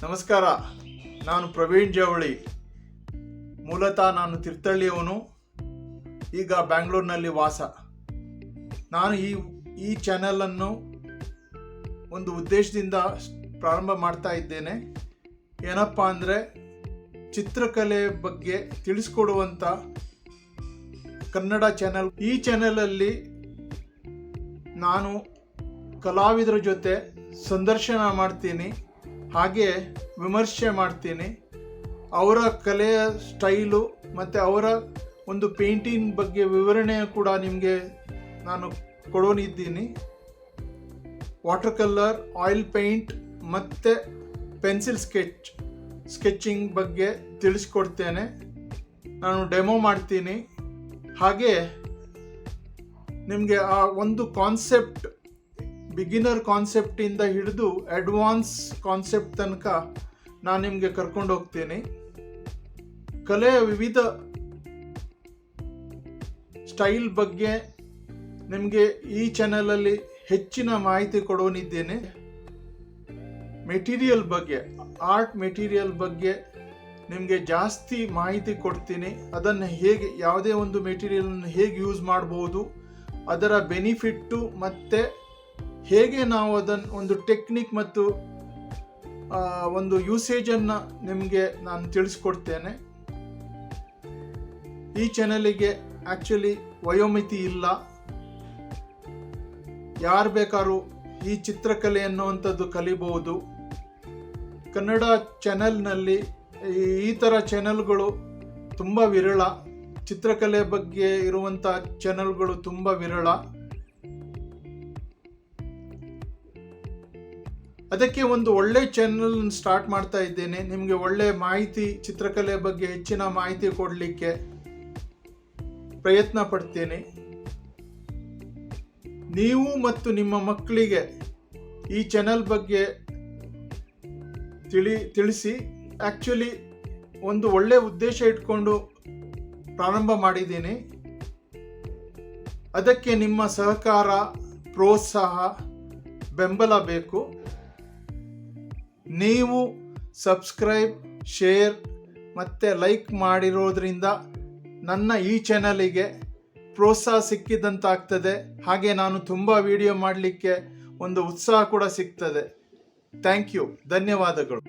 ನಮಸ್ಕಾರ. ನಾನು ಪ್ರವೀಣ್ ಜವಳಿ. ಮೂಲತಃ ನಾನು ತೀರ್ಥಹಳ್ಳಿಯವನು, ಈಗ ಬ್ಯಾಂಗ್ಳೂರಿನಲ್ಲಿ ವಾಸ. ನಾನು ಈ ಚಾನೆಲನ್ನು ಒಂದು ಉದ್ದೇಶದಿಂದ ಪ್ರಾರಂಭ ಮಾಡ್ತಾ ಇದ್ದೇನೆ. ಏನಪ್ಪ ಅಂದರೆ, ಚಿತ್ರಕಲೆ ಬಗ್ಗೆ ತಿಳಿಸ್ಕೊಡುವಂಥ ಕನ್ನಡ ಚಾನೆಲ್. ಈ ಚಾನೆಲಲ್ಲಿ ನಾನು ಕಲಾವಿದರ ಜೊತೆ ಸಂದರ್ಶನ ಮಾಡ್ತೀನಿ, ಹಾಗೆ ವಿಮರ್ಶೆ ಮಾಡ್ತೀನಿ. ಅವರ ಕಲೆಯ ಸ್ಟೈಲು ಮತ್ತು ಅವರ ಒಂದು ಪೇಂಟಿಂಗ್ ಬಗ್ಗೆ ವಿವರಣೆ ಕೂಡ ನಿಮಗೆ ನಾನು ಕೊಡೋನಿದ್ದೀನಿ. ವಾಟರ್ ಕಲರ್, ಆಯಿಲ್ ಪೇಂಟ್ ಮತ್ತು ಪೆನ್ಸಿಲ್ ಸ್ಕೆಚಿಂಗ್ ಬಗ್ಗೆ ತಿಳಿಸ್ಕೊಡ್ತೇನೆ. ನಾನು ಡೆಮೋ ಮಾಡ್ತೀನಿ. ಹಾಗೆ ನಿಮಗೆ ಆ ಒಂದು ಕಾನ್ಸೆಪ್ಟ್, ಬಿಗಿನರ್ ಕಾನ್ಸೆಪ್ಟಿಂದ ಹಿಡಿದು ಅಡ್ವಾನ್ಸ್ ಕಾನ್ಸೆಪ್ಟ್ ತನಕ ನಾನು ನಿಮಗೆ ಕರ್ಕೊಂಡು ಹೋಗ್ತೀನಿ. ಕಲೆಯ ವಿವಿಧ ಸ್ಟೈಲ್ ಬಗ್ಗೆ ನಿಮಗೆ ಈ ಚಾನೆಲಲ್ಲಿ ಹೆಚ್ಚಿನ ಮಾಹಿತಿ ಕೊಡೋನಿದ್ದೇನೆ. ಮೆಟೀರಿಯಲ್ ಬಗ್ಗೆ, ಆರ್ಟ್ ಮೆಟೀರಿಯಲ್ ಬಗ್ಗೆ ನಿಮಗೆ ಜಾಸ್ತಿ ಮಾಹಿತಿ ಕೊಡ್ತೀನಿ. ಅದನ್ನು ಹೇಗೆ, ಯಾವುದೇ ಒಂದು ಮೆಟೀರಿಯಲನ್ನು ಹೇಗೆ ಯೂಸ್ ಮಾಡ್ಬೋದು, ಅದರ ಬೆನಿಫಿಟ್ಟು ಮತ್ತು ಹೇಗೆ ನಾವು ಅದನ್ನು ಒಂದು ಟೆಕ್ನಿಕ್ ಮತ್ತು ಒಂದು ಯೂಸೇಜನ್ನು ನಿಮಗೆ ನಾನು ತಿಳಿಸ್ಕೊಡ್ತೇನೆ. ಈ ಚಾನೆಲಿಗೆ ಆ್ಯಕ್ಚುಲಿ ವಯೋಮಿತಿ ಇಲ್ಲ. ಯಾರು ಬೇಕಾದ್ರೂ ಈ ಚಿತ್ರಕಲೆ ಅನ್ನುವಂಥದ್ದು ಕಲಿಬಹುದು. ಕನ್ನಡ ಚಾನೆಲ್ನಲ್ಲಿ ಈ ಥರ ಚಾನೆಲ್ಗಳು ತುಂಬ ವಿರಳ. ಚಿತ್ರಕಲೆ ಬಗ್ಗೆ ಇರುವಂಥ ಚಾನೆಲ್ಗಳು ತುಂಬ ವಿರಳ. ಅದಕ್ಕೆ ಒಂದು ಒಳ್ಳೆ ಚಾನೆಲ್ ಸ್ಟಾರ್ಟ್ ಮಾಡ್ತಾ ಇದ್ದೇನೆ. ನಿಮಗೆ ಒಳ್ಳೆ ಮಾಹಿತಿ, ಚಿತ್ರಕಲೆ ಬಗ್ಗೆ ಹೆಚ್ಚಿನ ಮಾಹಿತಿ ಕೊಡಲಿಕ್ಕೆ ಪ್ರಯತ್ನ ಪಡ್ತೇನೆ. ನೀವು ಮತ್ತು ನಿಮ್ಮ ಮಕ್ಕಳಿಗೆ ಈ ಚಾನೆಲ್ ಬಗ್ಗೆ ತಿಳಿಸಿ. ಆ್ಯಕ್ಚುಲಿ ಒಂದು ಒಳ್ಳೆ ಉದ್ದೇಶ ಇಟ್ಕೊಂಡು ಪ್ರಾರಂಭ ಮಾಡಿದ್ದೀನಿ. ಅದಕ್ಕೆ ನಿಮ್ಮ ಸಹಕಾರ, ಪ್ರೋತ್ಸಾಹ, ಬೆಂಬಲ ಬೇಕು. ನೀವು ಸಬ್ಸ್ಕ್ರೈಬ್, ಶೇರ್ ಮತ್ತು ಲೈಕ್ ಮಾಡಿರೋದ್ರಿಂದ ನನ್ನ ಈ ಚಾನಲಿಗೆ ಪ್ರೋತ್ಸಾಹ ಸಿಕ್ಕಿದಂತಾಗ್ತದೆ. ಹಾಗೆ ನಾನು ತುಂಬ ವಿಡಿಯೋ ಮಾಡಲಿಕ್ಕೆ ಒಂದು ಉತ್ಸಾಹ ಕೂಡ ಸಿಗ್ತದೆ. Thank you. ಧನ್ಯವಾದಗಳು.